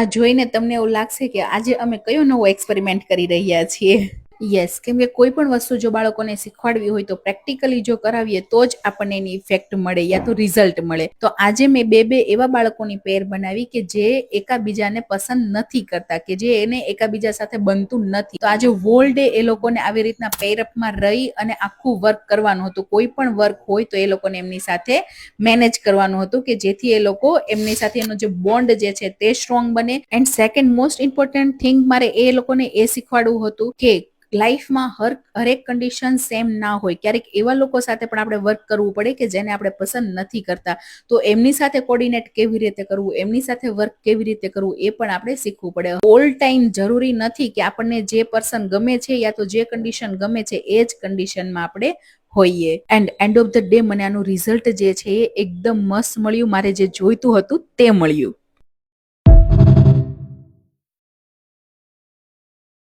આ જોઈને તમને એવું લાગશે કે આજે અમે કયો નવો એક્સપેરિમેન્ટ કરી રહ્યા છીએ. યસ, કેમ કે કોઈ પણ વસ્તુ જો બાળકોને શીખવાડવી હોય તો પ્રેક્ટિકલી જો કરાવીએ તો જ આપણને એની ઇફેક્ટ મળે યા તો રિઝલ્ટ મળે. તો આજે મેં બે એવા બાળકોની પેર બનાવી કે જે એકાબીજાને પસંદ નથી કરતા, કે જે એને એકાબીજા સાથે બનતું નથી. તો આજે હોલ ડે એ લોકોને આવી રીતના પેરઅપમાં રહી અને આખું વર્ક કરવાનું હતું. કોઈ પણ વર્ક હોય તો એ લોકોને એમની સાથે મેનેજ કરવાનું હતું કે જેથી એ લોકો એમની સાથે એનો જે બોન્ડ જે છે તે સ્ટ્રોંગ બને. And second most important thing મારે એ લોકોને એ શીખવાડવું હતું કે લાઈફમાં હરેક કન્ડિશન સેમ ના હોય. ક્યારેક એવા લોકો સાથે પણ આપણે વર્ક કરવું પડે કે જેને આપણે પસંદ નથી કરતા. તો એમની સાથે કોર્ડિનેટ કેવી રીતે કરવું, એમની સાથે વર્ક કેવી રીતે કરવું એ પણ આપણે શીખવું પડે. ઓલ ટાઈમ જરૂરી નથી કે આપણને જે પર્સન ગમે છે યા તો જે કન્ડિશન ગમે છે એ જ કન્ડિશનમાં આપણે હોઈએ. એન્ડ ઓફ ધ ડે મને આનું રિઝલ્ટ જે છે એ એકદમ મસ્ત મળ્યું. મારે જે જોઈતું હતું તે મળ્યું.